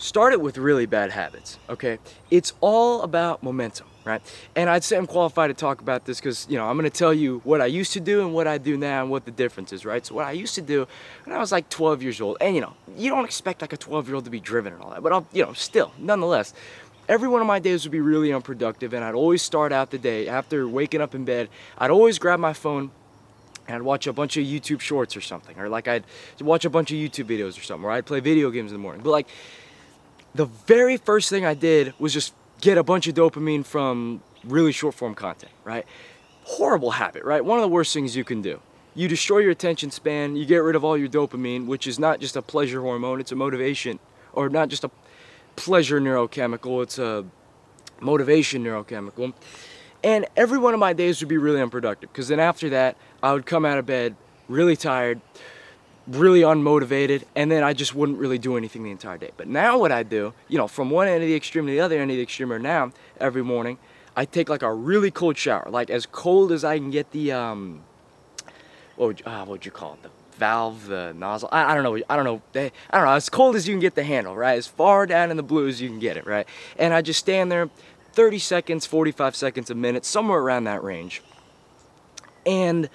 start it with really bad habits, okay? It's all about momentum, right? And I'd say I'm qualified to talk about this because, you know, I'm going to tell you what I used to do and what I do now and what the difference is, right? So what I used to do when I was like 12 years old, and, you know, you don't expect like a 12-year-old to be driven and all that, but I'll, you know, still, nonetheless, every one of my days would be really unproductive, and I'd always start out the day after waking up in bed. I'd always grab my phone and I'd watch a bunch of YouTube shorts or something, or like I'd watch a bunch of YouTube videos or something, or I'd play video games in the morning. But like, the very first thing I did was just get a bunch of dopamine from really short form content, right? Horrible habit, right? One of the worst things you can do. You destroy your attention span, you get rid of all your dopamine, which is not just a pleasure hormone, it's a motivation, or not just a pleasure neurochemical, it's a motivation neurochemical. And every one of my days would be really unproductive, because then after that, I would come out of bed really tired, really unmotivated, and then I just wouldn't really do anything the entire day. But now what I do, you know, from one end of the extreme to the other end of the extreme, or now, every morning, I take like a really cold shower, like as cold as I can get the, what would you call it, the valve, the nozzle, I don't know, as cold as you can get the handle, right, as far down in the blue as you can get it, right, and I just stand there, 30 seconds, 45 seconds, a minute, somewhere around that range, and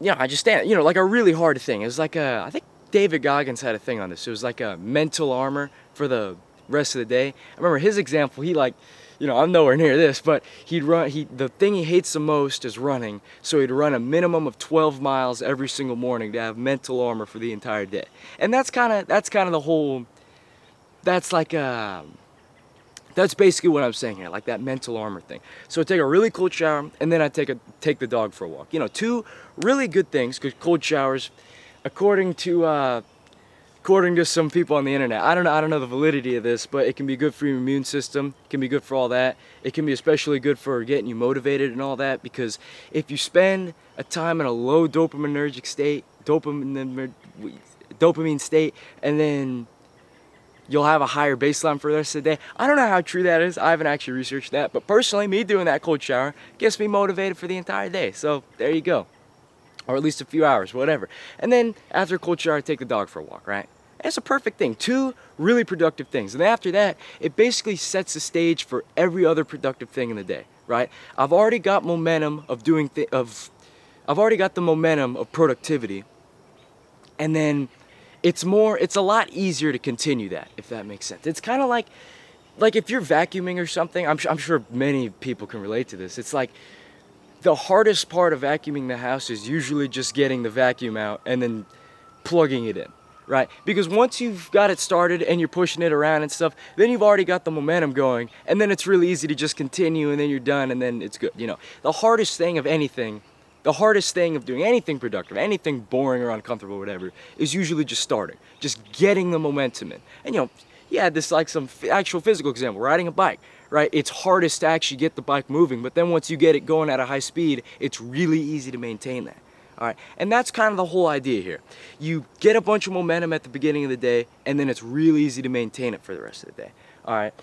you know, I just stand, you know, like a really hard thing. It was like I think David Goggins had a thing on this. It was like a mental armor for the rest of the day. I remember his example, he like, you know, I'm nowhere near this, but the thing he hates the most is running, so he'd run a minimum of 12 miles every single morning to have mental armor for the entire day. And that's kind of the whole, that's like that's basically what I'm saying here, like that mental armor thing. So I take a really cold shower, and then I take the dog for a walk. You know, two really good things, because cold showers, according to some people on the internet, I don't know the validity of this, but it can be good for your immune system, it can be good for all that. It can be especially good for getting you motivated and all that, because if you spend a time in a low dopaminergic state, dopamine state, and then you'll have a higher baseline for the rest of the day. I don't know how true that is. I haven't actually researched that. But personally, me doing that cold shower gets me motivated for the entire day. So there you go. Or at least a few hours, whatever. And then after a cold shower, I take the dog for a walk, right? That's a perfect thing. Two really productive things. And after that, it basically sets the stage for every other productive thing in the day, right? I've already got momentum of I've already got the momentum of productivity. And then it's a lot easier to continue that, if that makes sense. It's kind of like if you're vacuuming or something, I'm sure many people can relate to this. It's like the hardest part of vacuuming the house is usually just getting the vacuum out and then plugging it in, right? Because once you've got it started and you're pushing it around and stuff, then you've already got the momentum going, and then it's really easy to just continue, and then you're done, and then it's good. You know, the hardest thing of doing anything productive, anything boring or uncomfortable, whatever, is usually just starting, just getting the momentum in. And you know, yeah, this like some actual physical example, riding a bike, right? It's hardest to actually get the bike moving, but then once you get it going at a high speed, it's really easy to maintain that. All right, and that's kind of the whole idea here. You get a bunch of momentum at the beginning of the day, and then it's really easy to maintain it for the rest of the day. All right,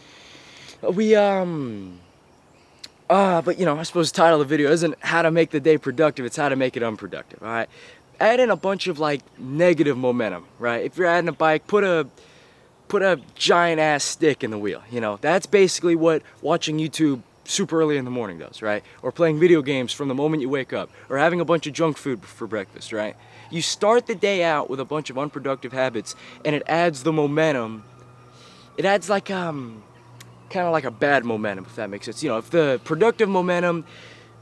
but you know, I suppose the title of the video isn't how to make the day productive, it's how to make it unproductive, all right? Add in a bunch of like negative momentum, right? If you're adding a bike, put a giant ass stick in the wheel, you know? That's basically what watching YouTube super early in the morning does, right? Or playing video games from the moment you wake up, or having a bunch of junk food for breakfast, right? You start the day out with a bunch of unproductive habits, and it adds the momentum. It adds like kind of like a bad momentum, if that makes sense. You know, if the productive momentum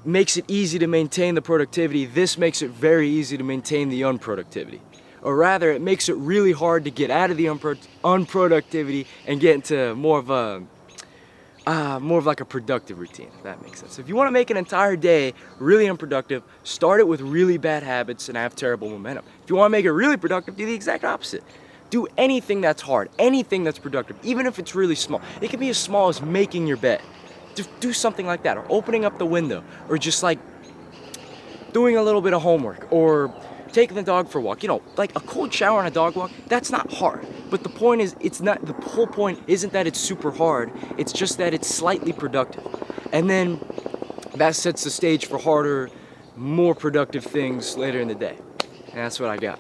makes it easy to maintain the productivity, this makes it very easy to maintain the unproductivity. Or rather, it makes it really hard to get out of the unproductivity and get into more of like a productive routine, if that makes sense. So if you want to make an entire day really unproductive, start it with really bad habits and have terrible momentum. If you want to make it really productive, do the exact opposite. Do anything that's hard, anything that's productive, even if it's really small. It can be as small as making your bed. Just do something like that, or opening up the window, or just like doing a little bit of homework, or taking the dog for a walk. You know, like a cold shower and a dog walk, that's not hard. But the point is, the whole point isn't that it's super hard, it's just that it's slightly productive. And then that sets the stage for harder, more productive things later in the day. And that's what I got.